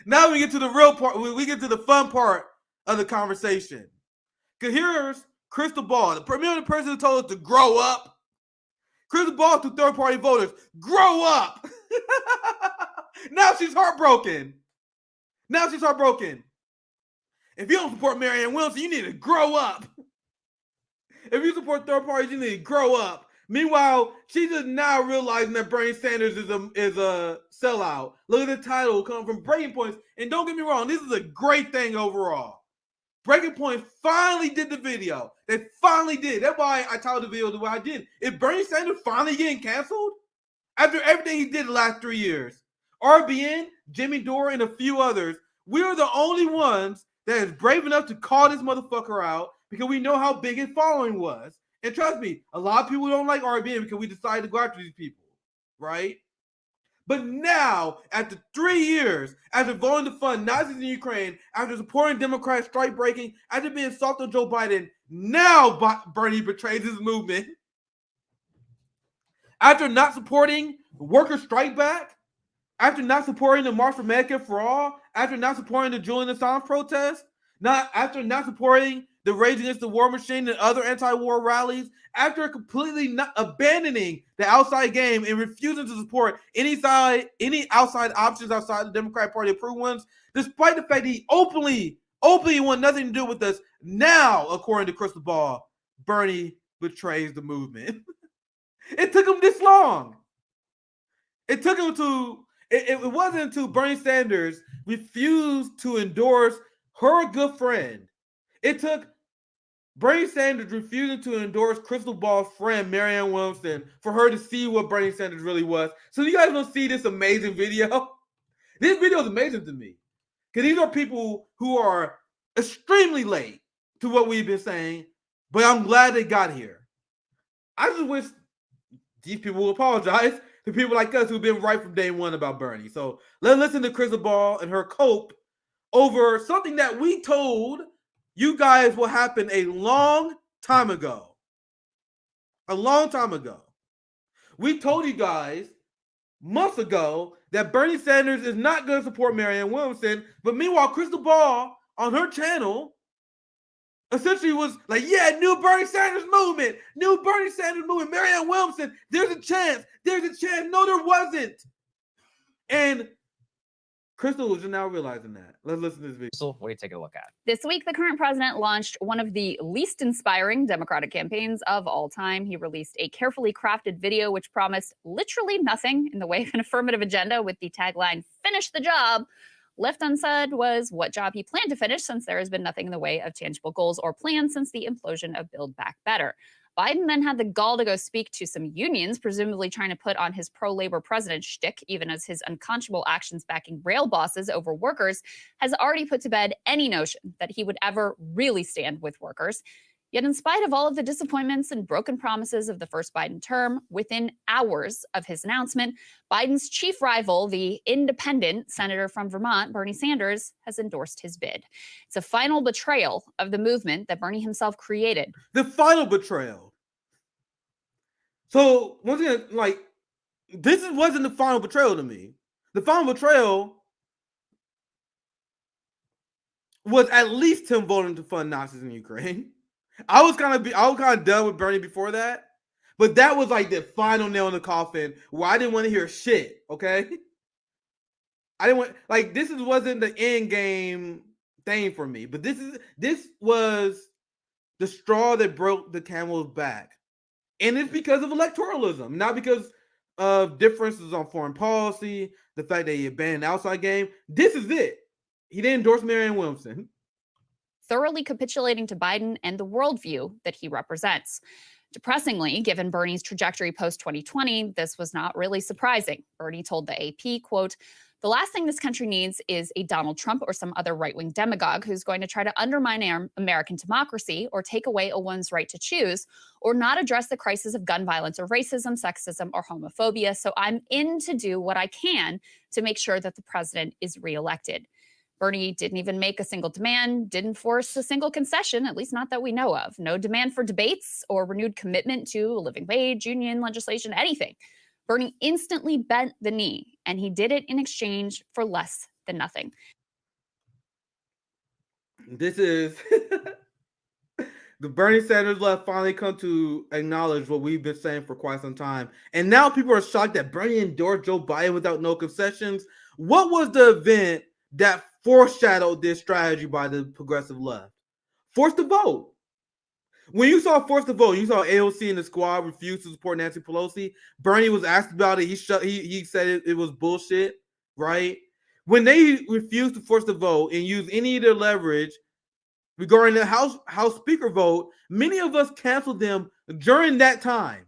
Now we get to the real part. We get to the fun part of the conversation. Because here's Krystal Ball, the person who told us to grow up. Krystal Ball to third-party voters, grow up. Now she's heartbroken. If you don't support Marianne Williamson, you need to grow up. If you support third parties, you need to grow up. Meanwhile, she's just now realizing that Bernie Sanders is a sellout. Look at the title coming from Breaking Points. And don't get me wrong, this is a great thing overall. Breaking Point finally did the video. They finally did. That's why I titled the video the way I did. Is Bernie Sanders finally getting canceled? After everything he did the last 3 years. RBN, Jimmy Dore, and a few others, we're the only ones that is brave enough to call this motherfucker out because we know how big his following was. And trust me, a lot of people don't like RBN because we decided to go after these people, right? But now, after 3 years, after voting to fund Nazis in Ukraine, after supporting Democrats strike breaking, after being soft on Joe Biden, now Bernie betrays his movement. After not supporting worker strike back, after not supporting the March for Medicare for All, after not supporting the Julian Assange protest, after not supporting the Rage Against the War Machine and other anti-war rallies, after completely not abandoning the outside game and refusing to support any outside options outside the Democratic Party approved ones, despite the fact that he openly want nothing to do with us, now, according to Krystal Ball, Bernie betrays the movement. It took him this long. It wasn't until Bernie Sanders refused to endorse her good friend. It took Bernie Sanders refusing to endorse Krystal Ball's friend, Marianne Williamson, for her to see what Bernie Sanders really was. So you guys don't see this amazing video. This video is amazing to me. Because these are people who are extremely late to what we've been saying, but I'm glad they got here. I just wish these people will apologize to people like us who've been right from day one about Bernie. So let's listen to Krystal Ball and her cope over something that we told you guys will happen a long time ago. A long time ago. We told you guys months ago that Bernie Sanders is not going to support Marianne Williamson, but meanwhile, Krystal Ball on her channel essentially was like, yeah, new Bernie Sanders movement, Marianne Williamson, there's a chance. No, there wasn't. And Krystal is now realizing that. Let's listen to this video. Krystal, what do you take a look at? This week, the current president launched one of the least inspiring Democratic campaigns of all time. He released a carefully crafted video which promised literally nothing in the way of an affirmative agenda with the tagline, "Finish the job." Left unsaid was what job he planned to finish, since there has been nothing in the way of tangible goals or plans since the implosion of Build Back Better. Biden then had the gall to go speak to some unions, presumably trying to put on his pro-labor president shtick, even as his unconscionable actions backing rail bosses over workers has already put to bed any notion that he would ever really stand with workers. Yet in spite of all of the disappointments and broken promises of the first Biden term, within hours of his announcement, Biden's chief rival, the independent senator from Vermont, Bernie Sanders, has endorsed his bid. It's a final betrayal of the movement that Bernie himself created. The final betrayal. So, once again, this wasn't the final betrayal to me. The final betrayal was at least him voting to fund Nazis in Ukraine. I was kind of done with Bernie before that, but that was like the final nail in the coffin where I didn't want to hear shit. Okay, this wasn't the end game thing for me, but this was the straw that broke the camel's back, and it's because of electoralism, not because of differences on foreign policy, the fact that he abandoned the outside game. This is it. He didn't endorse Marianne Williamson, thoroughly capitulating to Biden and the worldview that he represents. Depressingly, given Bernie's trajectory post-2020, this was not really surprising. Bernie told the AP, quote, "The last thing this country needs is a Donald Trump or some other right-wing demagogue who's going to try to undermine American democracy or take away a one's right to choose or not address the crisis of gun violence or racism, sexism, or homophobia. So I'm in to do what I can to make sure that the president is reelected." Bernie didn't even make a single demand, didn't force a single concession, at least not that we know of. No demand for debates or renewed commitment to a living wage, union legislation, anything. Bernie instantly bent the knee, and he did it in exchange for less than nothing. This is the Bernie Sanders left finally come to acknowledge what we've been saying for quite some time. And now people are shocked that Bernie endorsed Joe Biden without no concessions. What was the event that foreshadowed this strategy by the progressive left? Forced to vote. When you saw forced to vote, you saw AOC and the squad refuse to support Nancy Pelosi. Bernie was asked about it. He said it was bullshit, right? When they refused to force the vote and use any of their leverage regarding the House Speaker vote, many of us canceled them during that time.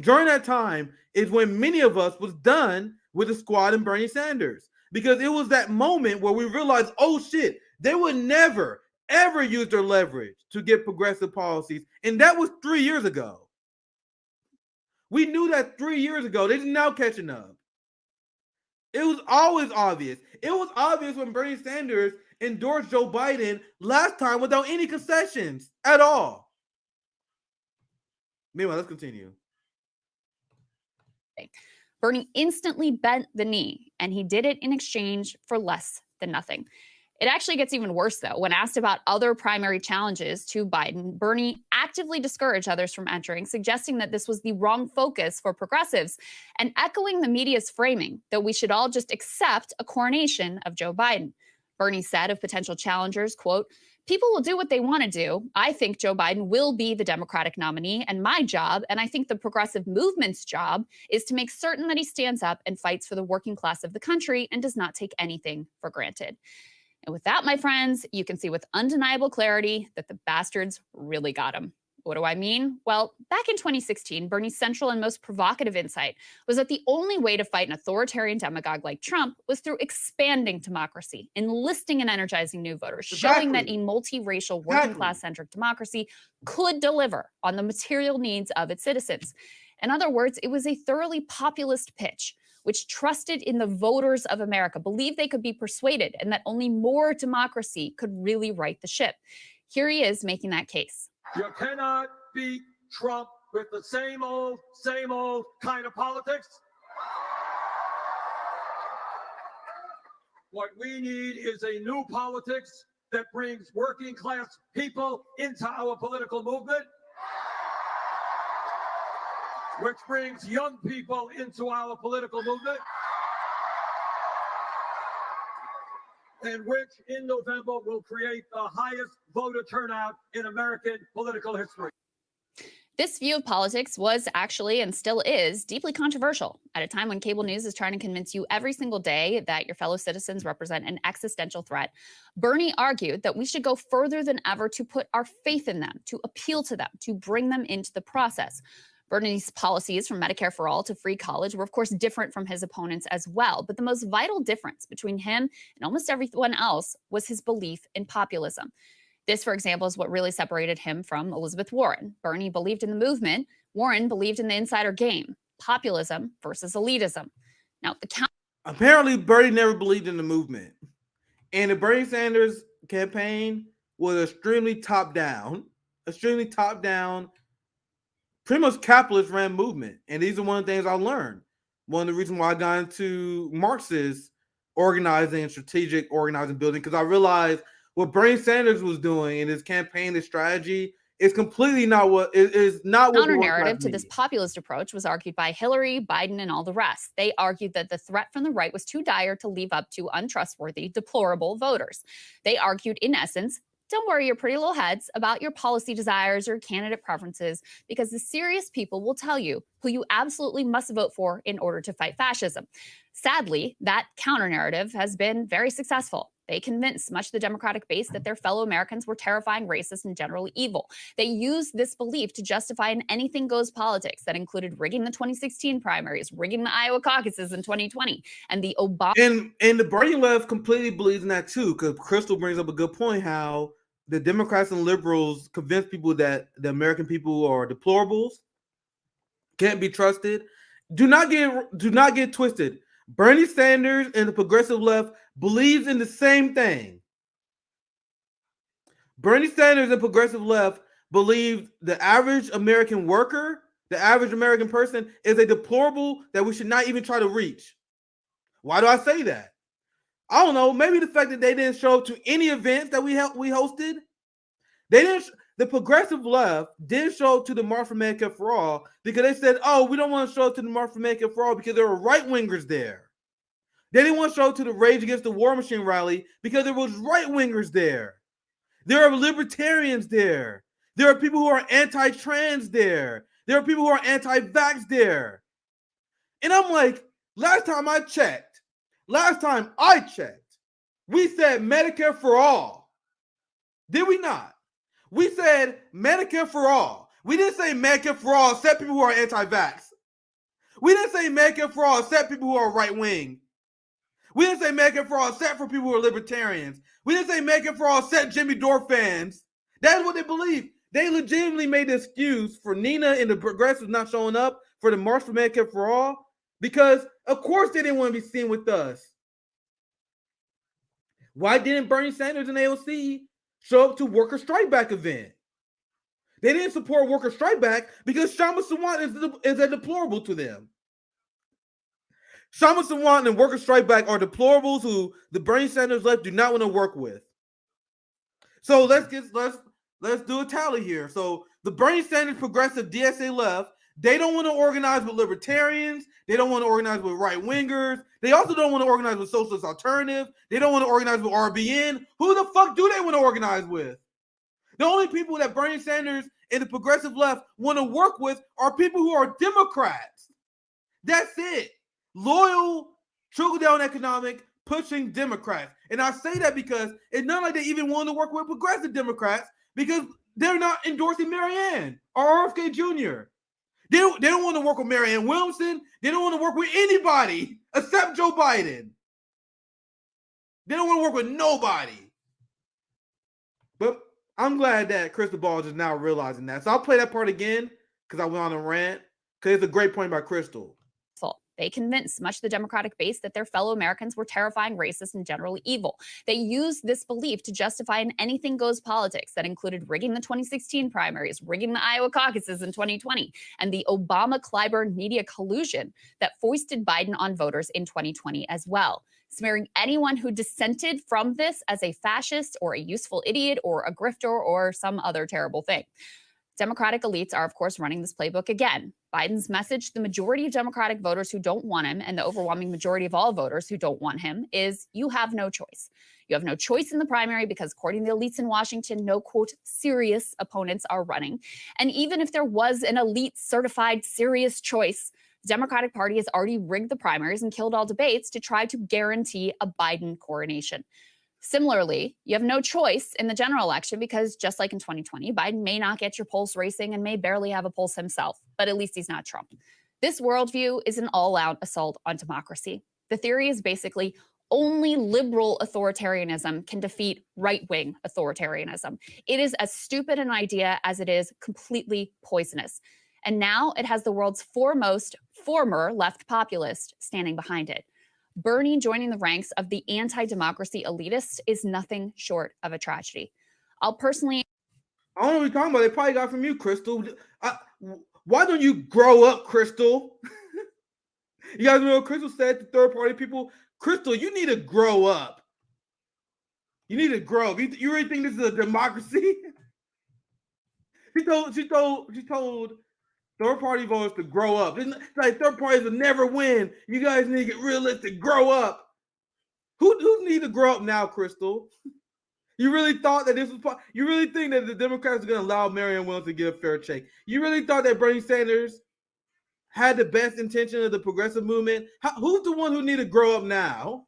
During that time is when many of us was done with the squad and Bernie Sanders, because it was that moment where we realized, oh shit, they would never, ever use their leverage to get progressive policies. And that was 3 years ago. We knew that 3 years ago. They're now catching up. It was always obvious. It was obvious when Bernie Sanders endorsed Joe Biden last time without any concessions at all. Meanwhile, let's continue. Bernie instantly bent the knee, and he did it in exchange for less than nothing. It actually gets even worse, though. When asked about other primary challenges to Biden, Bernie actively discouraged others from entering, suggesting that this was the wrong focus for progressives, and echoing the media's framing that we should all just accept a coronation of Joe Biden. Bernie said of potential challengers, quote, "People will do what they want to do. I think Joe Biden will be the Democratic nominee, and my job, and I think the progressive movement's job, is to make certain that he stands up and fights for the working class of the country and does not take anything for granted." And with that, my friends, you can see with undeniable clarity that the bastards really got him. What do I mean? Well, back in 2016, Bernie's central and most provocative insight was that the only way to fight an authoritarian demagogue like Trump was through expanding democracy, enlisting and energizing new voters, showing that a multiracial, working class-centric democracy could deliver on the material needs of its citizens. In other words, it was a thoroughly populist pitch, which trusted in the voters of America, believed they could be persuaded, and that only more democracy could really right the ship. Here he is making that case. You cannot beat Trump with the same old kind of politics. What we need is a new politics that brings working class people into our political movement, which brings young people into our political movement, and which in November will create the highest voter turnout in American political history. This view of politics was actually, and still is, deeply controversial at a time when cable news is trying to convince you every single day that your fellow citizens represent an existential threat. Bernie argued that we should go further than ever to put our faith in them, to appeal to them, to bring them into the process. Bernie's policies, from Medicare for All to free college, were of course different from his opponents as well. But the most vital difference between him and almost everyone else was his belief in populism. This, for example, is what really separated him from Elizabeth Warren. Bernie believed in the movement. Warren believed in the insider game, populism versus elitism. Now, apparently, Bernie never believed in the movement. And the Bernie Sanders campaign was extremely top-down, pretty much capitalist ran movement. And these are one of the things I learned. One of the reasons why I got into Marxist organizing and strategic organizing building, because I realized what Bernie Sanders was doing in his campaign, his strategy, is completely not what is not what counter-narrative to this populist approach was argued by Hillary, Biden, and all the rest. They argued that the threat from the right was too dire to leave up to untrustworthy, deplorable voters. They argued, in essence, don't worry your pretty little heads about your policy desires or candidate preferences, because the serious people will tell you who you absolutely must vote for in order to fight fascism. Sadly, that counter-narrative has been very successful. They convinced much of the Democratic base that their fellow Americans were terrifying, racist, and generally evil. They used this belief to justify an anything-goes politics that included rigging the 2016 primaries, rigging the Iowa caucuses in 2020, and the Obama... And the Bernie left completely believes in that too, because Krystal brings up a good point, how the Democrats and liberals convince people that the American people are deplorables, can't be trusted. Do not get twisted. Bernie Sanders and the progressive left believes in the same thing. Bernie Sanders and progressive left believe the average American worker, the average American person, is a deplorable that we should not even try to reach. Why do I say that? I don't know, maybe the fact that they didn't show up to any events that we hosted. They didn't. The progressive left didn't show up to the March for Medicare for All because they said, "Oh, we don't want to show up to the March for Medicare for All because there were right wingers there." They didn't want to show up to the Rage Against the War Machine rally because there was right wingers there. There are libertarians there. There are people who are anti-trans there. There are people who are anti-vax there. And I'm like, last time I checked, we said Medicare for all. Did we not? We said Medicare for all. We didn't say Medicare for all except people who are anti-vax. We didn't say Medicare for all except people who are right-wing. We didn't say Medicare for all except for people who are libertarians. We didn't say Medicare for all except Jimmy Dore fans. That's what they believe. They legitimately made the excuse for Nina and the progressives not showing up for the March for Medicare for All because, of course, they didn't want to be seen with us. Why didn't Bernie Sanders and AOC show up to Worker Strike Back event? They didn't support Worker Strike Back because Shama Sawant is a deplorable to them. Shama Sawant and Worker Strike Back are deplorables who the Bernie Sanders left do not want to work with. So let's do a tally here. So the Bernie Sanders progressive DSA left, they don't want to organize with libertarians. They don't want to organize with right-wingers. They also don't want to organize with socialist alternative. They don't want to organize with RBN. Who the fuck do they want to organize with? The only people that Bernie Sanders and the progressive left want to work with are people who are Democrats. That's it. Loyal, trickle-down economic, pushing Democrats. And I say that because it's not like they even want to work with progressive Democrats because they're not endorsing Marianne or RFK Jr. They don't want to work with Marianne Williamson. They don't want to work with anybody except Joe Biden. They don't want to work with nobody. But I'm glad that Krystal Ball is now realizing that. So I'll play that part again because I went on a rant because it's a great point by Krystal. They convinced much of the Democratic base that their fellow Americans were terrifying, racist, and generally evil. They used this belief to justify an anything-goes politics that included rigging the 2016 primaries, rigging the Iowa caucuses in 2020, and the Obama-Clyburn media collusion that foisted Biden on voters in 2020 as well, smearing anyone who dissented from this as a fascist or a useful idiot or a grifter or some other terrible thing. Democratic elites are, of course, running this playbook again. Biden's message to the majority of Democratic voters who don't want him and the overwhelming majority of all voters who don't want him is you have no choice. You have no choice in the primary because, according to the elites in Washington, no, quote, serious opponents are running. And even if there was an elite certified serious choice, the Democratic Party has already rigged the primaries and killed all debates to try to guarantee a Biden coronation. Similarly, you have no choice in the general election because, just like in 2020, Biden may not get your pulse racing and may barely have a pulse himself, but at least he's not Trump. This worldview is an all-out assault on democracy. The theory is basically only liberal authoritarianism can defeat right-wing authoritarianism. It is as stupid an idea as it is completely poisonous. And now it has the world's foremost former left populist standing behind it. Bernie joining the ranks of the anti-democracy elitists is nothing short of a tragedy. I'll personally... I don't know what you're talking about. They probably got from you, Krystal. Why don't you grow up, Krystal? You guys know what Krystal said to third-party people? Krystal, you need to grow up. You need to grow up. You really think this is a democracy? She told third-party voters to grow up. It's like third parties will never win. You guys need to get realistic. Grow up. Who need to grow up now, Krystal? You really thought that this was... You really think that the Democrats are going to allow Marianne Williamson to get a fair shake? You really thought that Bernie Sanders had the best intention of the progressive movement? Who's the one who need to grow up now?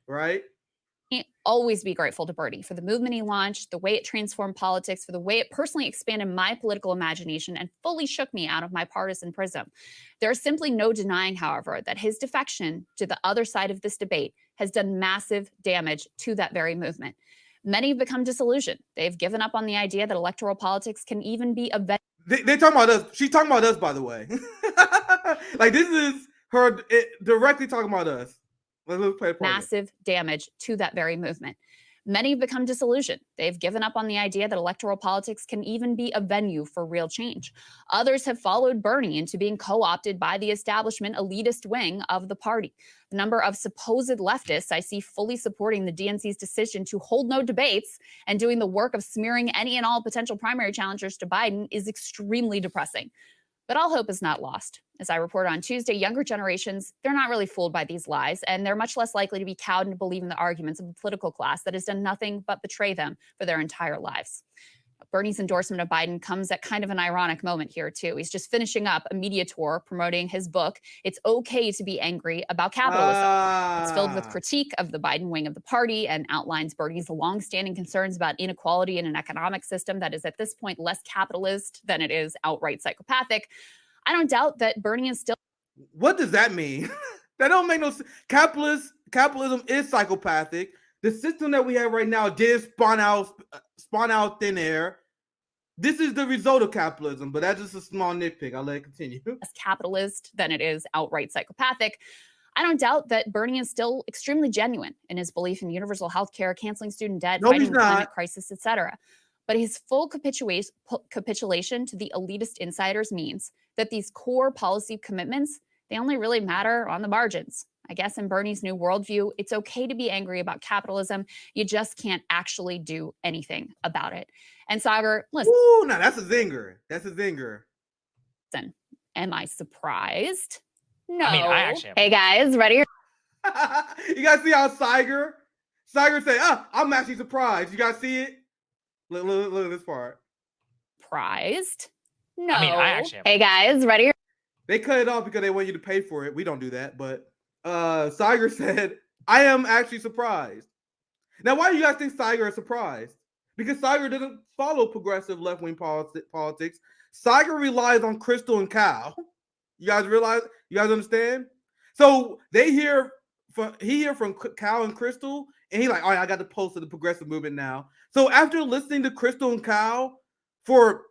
Right? Always be grateful to Bernie for the movement he launched, the way it transformed politics, for the way it personally expanded my political imagination and fully shook me out of my partisan prism. There is simply no denying, however, that his defection to the other side of this debate has done massive damage to that very movement. Many have become disillusioned. They've given up on the idea that electoral politics can even be a... They're talking about us. She's talking about us, by the way. Like, this is directly talking about us. Let's play massive damage to that very movement. Many have become disillusioned. They've given up on the idea that electoral politics can even be a venue for real change. Others have followed Bernie into being co-opted by the establishment elitist wing of the party. The number of supposed leftists I see fully supporting the DNC's decision to hold no debates and doing the work of smearing any and all potential primary challengers to Biden is extremely depressing. But all hope is not lost. As I reported on Tuesday, younger generations, they're not really fooled by these lies, and they're much less likely to be cowed and believe in the arguments of a political class that has done nothing but betray them for their entire lives. Bernie's endorsement of Biden comes at kind of an ironic moment here, too. He's just finishing up a media tour promoting his book, It's Okay to Be Angry About Capitalism. It's filled with critique of the Biden wing of the party and outlines Bernie's longstanding concerns about inequality in an economic system that is at this point less capitalist than it is outright psychopathic. I don't doubt that Bernie is still... What does that mean? That don't make no sense. Capitalism is psychopathic. The system that we have right now did spawn out thin air. This is the result of capitalism, but that's just a small nitpick. I'll let it continue. Less capitalist than it is outright psychopathic. I don't doubt that Bernie is still extremely genuine in his belief in universal health care, canceling student debt, fighting the climate crisis, etc. But his full capitulation to the elitist insiders means that these core policy commitments, they only really matter on the margins. I guess in Bernie's new worldview, it's okay to be angry about capitalism. You just can't actually do anything about it. And Zinger, listen. Ooh, no, that's a zinger. That's a zinger. Listen, am I surprised? No. I mean, I actually am. Hey guys, ready? You guys see how Zinger say, I'm actually surprised. You guys see it? Look at this part. Surprised? No. I mean, I actually am. Hey guys, ready? They cut it off because they want you to pay for it. We don't do that, but Zinger said, I am actually surprised. Now, why do you guys think Zinger is surprised? Because Zinger doesn't follow progressive left-wing politics. Zinger relies on Krystal and Cal. You guys realize? You guys understand? So he hear from Cal and Krystal, and he's like, all right, I got the pulse of the progressive movement now. So after listening to Krystal and Cal for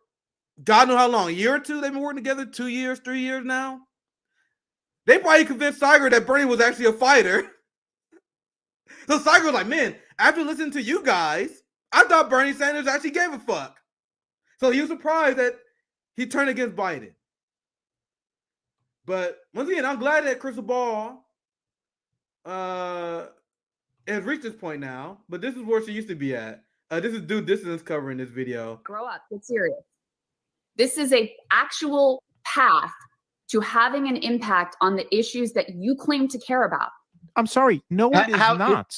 God knows how long, a year or two, they've been working together, 2 years, 3 years now. They probably convinced Zinger that Bernie was actually a fighter. So Zinger was like, man, after listening to you guys, I thought Bernie Sanders actually gave a fuck. So he was surprised that he turned against Biden. But once again, I'm glad that Crystal Ball has reached this point now. But this is where she used to be at. This is Due Distance covering this video. Grow up. Get serious. This is an actual path to having an impact on the issues that you claim to care about. I'm sorry. No, it is not.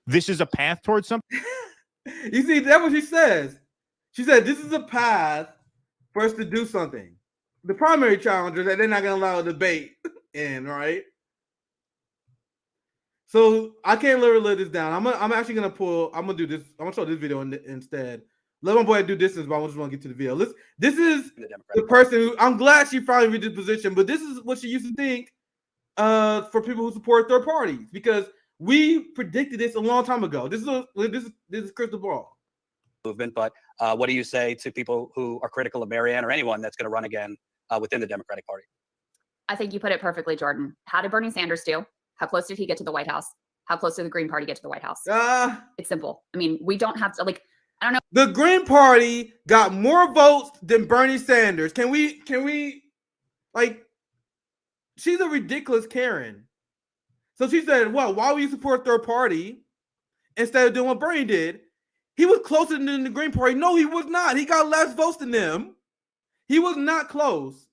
This is a path towards something. You see, that's what she says. She said, this is a path for us to do something. The primary challenger that they're not going to allow a debate in, right? So I can't literally let this down. I'm actually going to do this. I'm going to show this video instead. Let my boy do distance, but I just want to get to the video. This is the person who, I'm glad she finally reached this position, but this is what she used to think for people who support third parties, because we predicted this a long time ago. This is Crystal Ball movement. But what do you say to people who are critical of Marianne or anyone that's going to run again within the Democratic Party? I think you put it perfectly, Jordan. How did Bernie Sanders do? How close did he get to the White House? How close did the Green Party get to the White House? It's simple. I mean, we don't have to, like, I don't know. The Green Party got more votes than Bernie Sanders. Can we, like, she's a ridiculous Karen. So she said, well, why would you support third party instead of doing what Bernie did? He was closer than the Green Party. No, he was not. He got less votes than them. He was not close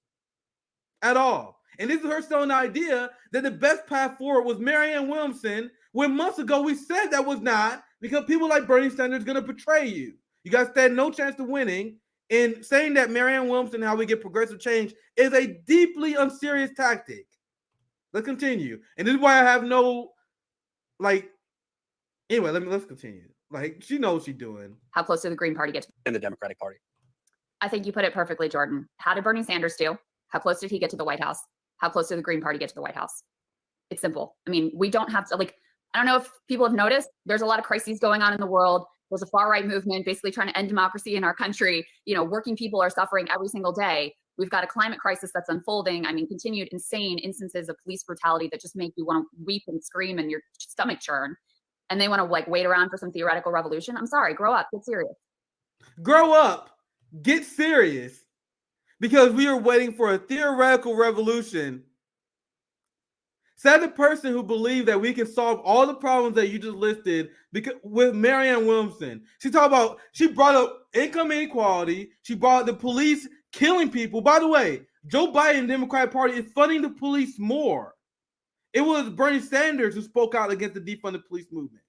at all. And this is her selling the idea that the best path forward was Marianne Williamson, when months ago we said that was not, because people like Bernie Sanders are going to betray you. You guys stand no chance of winning. And saying that Marianne Williamson, how we get progressive change, is a deeply unserious tactic. Let's continue. And this is why I have no, like, anyway, let's continue. Like, she knows what she's doing. How close did the Green Party get to In the Democratic Party? I think you put it perfectly, Jordan. How did Bernie Sanders do? How close did he get to the White House? How close did the Green Party get to the White House? It's simple. I mean, we don't have to, like, I don't know if people have noticed, there's a lot of crises going on in the world. There's a far-right movement basically trying to end democracy in our country. You know, working people are suffering every single day. We've got a climate crisis that's unfolding. I mean, continued insane instances of police brutality that just make you want to weep and scream and your stomach churn. and they want to like wait around for some theoretical revolution. I'm sorry, grow up, get serious. Grow up, get serious, because we are waiting for a theoretical revolution. Said the person who believed that we can solve all the problems that you just listed because with Marianne Williamson. She brought up income inequality. She brought up the police killing people. By the way, Joe Biden, Democratic Party, is funding the police more. It was Bernie Sanders who spoke out against the defund the police movement.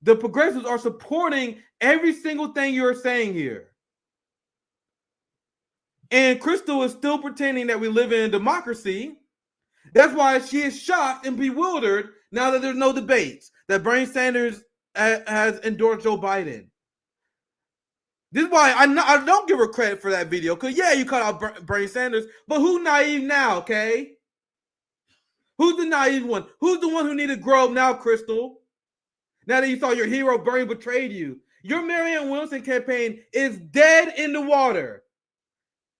The progressives are supporting every single thing you're saying here. And Krystal is still pretending that we live in a democracy. That's why she is shocked and bewildered now that there's no debates, that Bernie Sanders has endorsed Joe Biden. This is why I don't give her credit for that video, because, yeah, you cut out Bernie Sanders, but who's naive now, okay? Who's the naive one? Who's the one who needed to grow up now, Krystal? Now that you saw your hero, Bernie, betrayed you. Your Marianne Williamson campaign is dead in the water.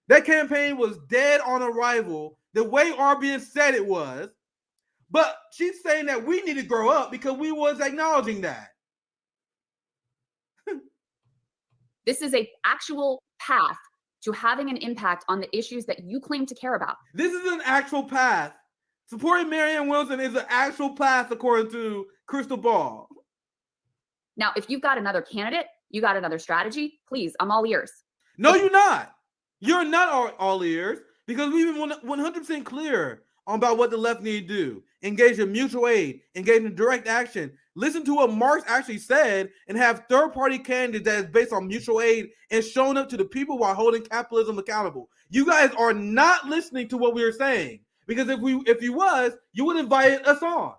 That campaign was dead on arrival, the way RBN said it was. But she's saying that we need to grow up because we was acknowledging that. This is an actual path to having an impact on the issues that you claim to care about. This is an actual path. Supporting Marianne Williamson is an actual path, according to Krystal Ball. Now, if you've got another candidate, you got another strategy, please, I'm all ears. No, you're not. You're not all ears, because we've been 100% clear about what the left need to do. Engage in mutual aid, engage in direct action. Listen to what Marx actually said and have third-party candidates that is based on mutual aid and showing up to the people while holding capitalism accountable. You guys are not listening to what we are saying, because if you was, you would invite us on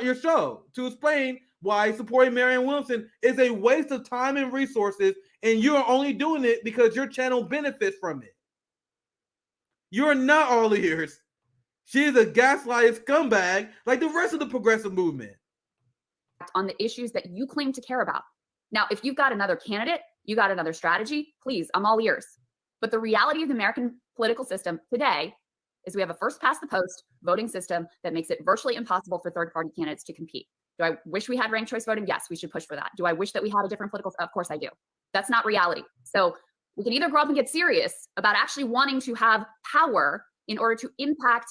your show to explain why supporting Marianne Williamson is a waste of time and resources, and you're only doing it because your channel benefits from it. You're not all ears. She is a gaslighting scumbag like the rest of the progressive movement. On the issues that you claim to care about. Now, if you've got another candidate, you got another strategy, please, I'm all ears. But the reality of the American political system today is we have a first past the post voting system that makes it virtually impossible for third-party candidates to compete. Do I wish we had ranked choice voting? Yes, we should push for that. Do I wish that we had a different political? Of course I do. That's not reality. So we can either grow up and get serious about actually wanting to have power in order to impact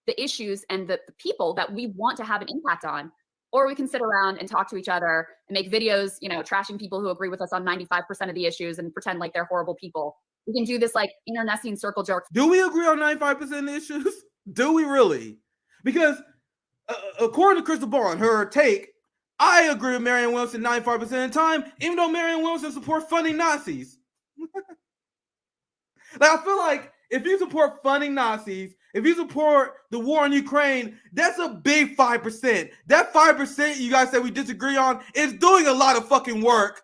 the issues and the people that we want to have an impact on, or we can sit around and talk to each other and make videos, trashing people who agree with us on 95% of the issues and pretend like they're horrible people. We can do this like internecine circle jerks. Do we agree on 95% of the issues? Do we really? Because according to Krystal Ball and her take, I agree with Marianne Williamson 95% of the time, even though Marianne Williamson supports funding Nazis. I feel like if you support funding Nazis, if you support the war in Ukraine, that's a big 5%. That 5% you guys say we disagree on is doing a lot of fucking work.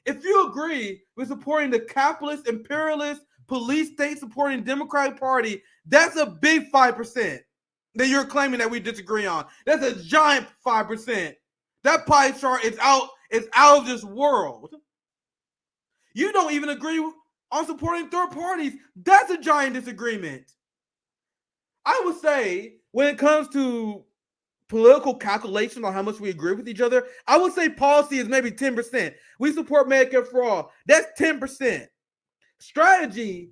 If you agree with supporting the capitalist, imperialist, police state supporting Democratic Party, that's a big 5% that you're claiming that we disagree on. That's a giant 5%. That pie chart is out of this world. You don't even agree on supporting third parties. That's a giant disagreement. I would say when it comes to political calculation on how much we agree with each other, I would say policy is maybe 10%. We support Medicare for all. That's 10%. Strategy,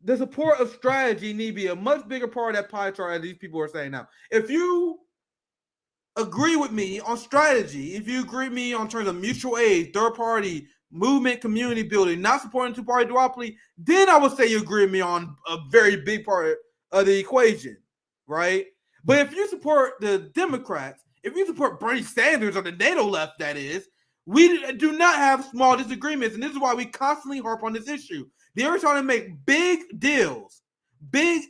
the support of strategy need to be a much bigger part of that pie chart as these people are saying now. If you agree with me on strategy, if you agree with me on terms of mutual aid, third party, movement, community building, not supporting two-party duopoly, then I would say you agree with me on a very big part of the equation, right? But if you support the Democrats, if you support Bernie Sanders or the NATO left, that is, we do not have small disagreements, and this is why we constantly harp on this issue. They're trying to make big deals, big,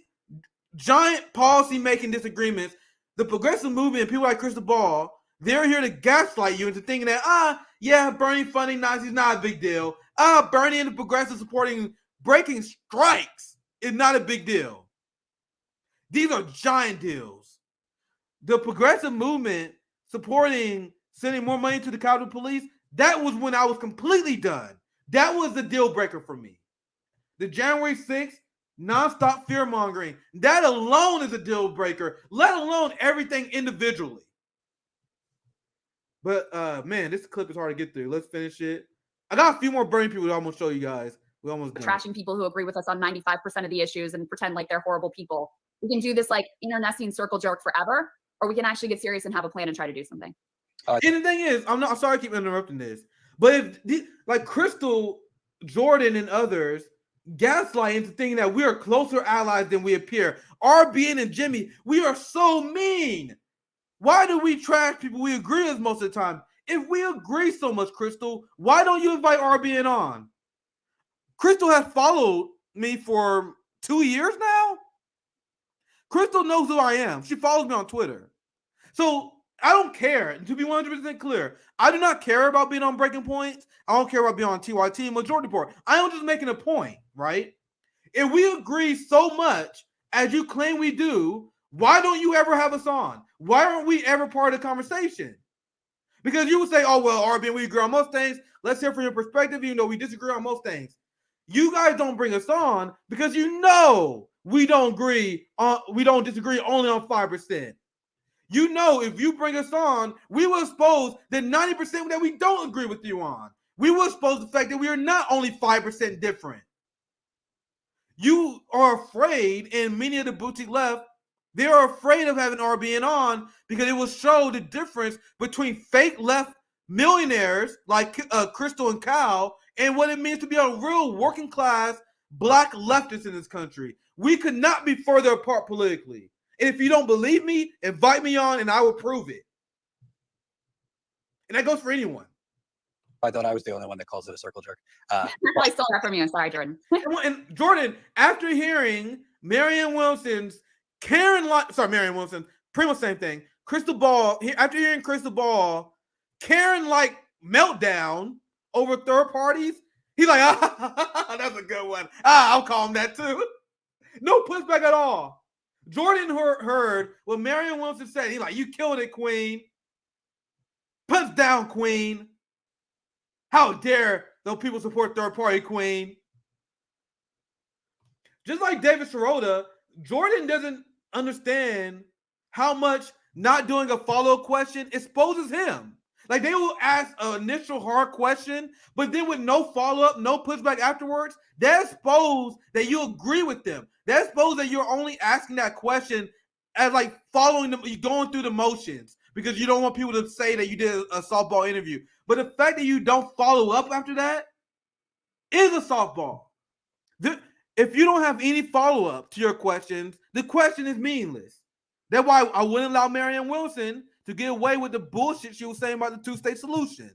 giant policy-making disagreements. The progressive movement and people like Krystal Ball, they're here to gaslight you into thinking that, Bernie funding Nazis is not a big deal. Bernie and the progressive supporting breaking strikes is not a big deal. These are giant deals. The progressive movement supporting sending more money to the Capitol Police, that was when I was completely done. That was the deal breaker for me. The January 6th nonstop fear mongering, that alone is a deal breaker, let alone everything individually. But man, this clip is hard to get through. Let's finish it. I got a few more burning people to almost show you guys. We almost done. Trashing people who agree with us on 95% of the issues and pretend like they're horrible people. We can do this like internecine circle jerk forever, or we can actually get serious and have a plan and try to do something. And the thing is, I'm sorry I keep interrupting this, but if like Krystal, Jordan, and others gaslight into thinking that we are closer allies than we appear. RBN and Jimmy, we are so mean. Why do we trash people we agree with most of the time? If we agree so much, Krystal, why don't you invite RBN on? Krystal has followed me for 2 years now. Krystal knows who I am. She follows me on Twitter. So I don't care. To be 100% clear, I do not care about being on Breaking Points. I don't care about being on TYT Majority Report. I am just making a point, right? If we agree so much as you claim we do, why don't you ever have us on? Why aren't we ever part of the conversation? Because you would say, oh, well, RBN, we agree on most things. Let's hear from your perspective, even though we disagree on most things. You guys don't bring us on because you know we don't disagree only on 5%. You know, if you bring us on, we will expose the 90% that we don't agree with you on. We will expose the fact that we are not only 5% different. You are afraid, and many of the boutique left, they are afraid of having RBN on because it will show the difference between fake left millionaires like Krystal and Kyle and what it means to be a real working class black leftist in this country. We could not be further apart politically. And if you don't believe me, invite me on and I will prove it. And that goes for anyone. I thought I was the only one that calls it a circle jerk. I stole that from you. Sorry, Jordan. And Jordan, after hearing Marianne Williamson's Marianne Williamson, pretty much same thing. Krystal Ball, after hearing Krystal Ball, Karen-like meltdown over third parties, he's like, that's a good one. I'll call him that too. No pushback at all. Jordan heard what Marianne Williamson said. He's like, you killed it, Queen. Punch down, Queen. How dare those people support third party, Queen? Just like David Sirota, Jordan doesn't understand how much not doing a follow-up question exposes him. Like, they will ask an initial hard question, but then with no follow-up, no pushback afterwards, that exposes that you agree with them. That exposes that you're only asking that question as like following them, you're going through the motions because you don't want people to say that you did a softball interview. But the fact that you don't follow up after that is a softball. If you don't have any follow-up to your questions, the question is meaningless. That's why I wouldn't allow Marianne Williamson to get away with the bullshit she was saying about the two-state solution.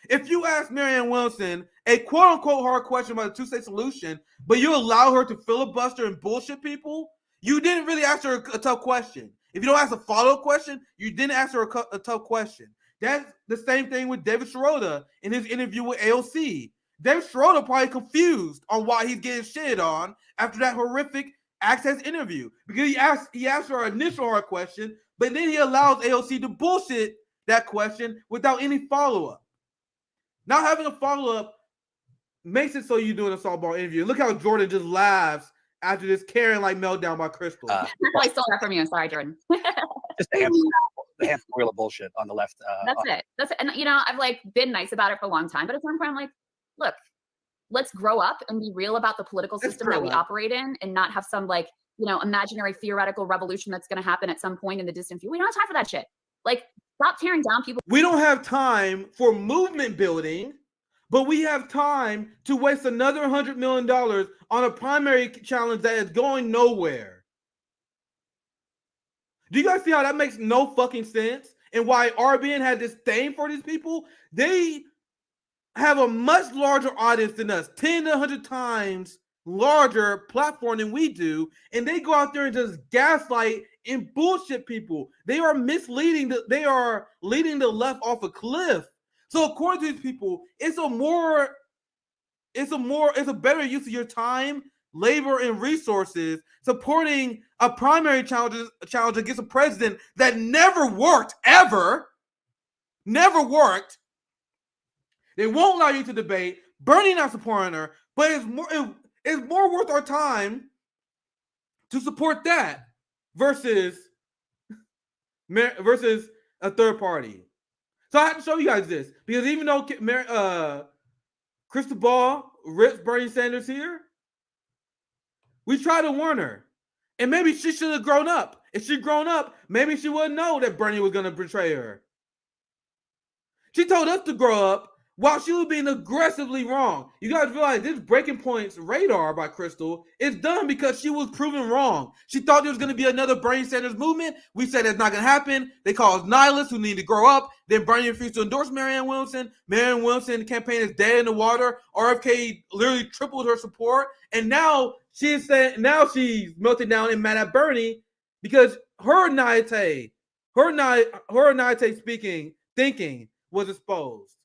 If you ask Marianne Williamson a quote-unquote hard question about the two-state solution, but you allow her to filibuster and bullshit people, you didn't really ask her a tough question. If you don't ask a follow-up question, you didn't ask her a tough question. That's the same thing with David Sirota in his interview with AOC. David Sirota probably confused on why he's getting shit on after that horrific Access interview because he asked her an initial hard question, but then he allows AOC to bullshit that question without any follow-up. Not having a follow-up makes it so you're doing a softball interview. Look how Jordan just laughs after this Karen-like meltdown by Krystal. I stole that from you. Sorry, Jordan. Just the hamster wheel of bullshit on the left. That's it. And I've like been nice about it for a long time, but at some point I'm like, look, let's grow up and be real about the political system that we operate in and not have some like, imaginary theoretical revolution that's going to happen at some point in the distant future. We don't have time for that shit. Like, stop tearing down people. We don't have time for movement building, but we have time to waste another $100 million on a primary challenge that is going nowhere. Do you guys see how that makes no fucking sense? And why RBN had this thing for these people? They have a much larger audience than us, 10 to 100 times larger platform than we do, and they go out there and just gaslight and bullshit people. They are misleading. They are leading the left off a cliff. So according to these people, it's a better use of your time, labor, and resources supporting a primary challenge against a president that never worked, ever. Never worked. They won't allow you to debate. Bernie not supporting her, but it's more worth our time to support that versus a third party. So I have to show you guys this because even though Krystal Ball rips Bernie Sanders here, we try to warn her. And maybe she should have grown up. If she'd grown up, maybe she wouldn't know that Bernie was going to betray her. She told us to grow up while she was being aggressively wrong. You guys realize this Breaking Points radar by Krystal is done because she was proven wrong. She thought there was going to be another Bernie Sanders movement. We said that's not going to happen. They call us nihilists who need to grow up. Then Bernie refused to endorse Marianne Williamson. Marianne Williamson campaign is dead in the water. RFK literally tripled her support. And now she's melted down and mad at Bernie because her naivete thinking was exposed.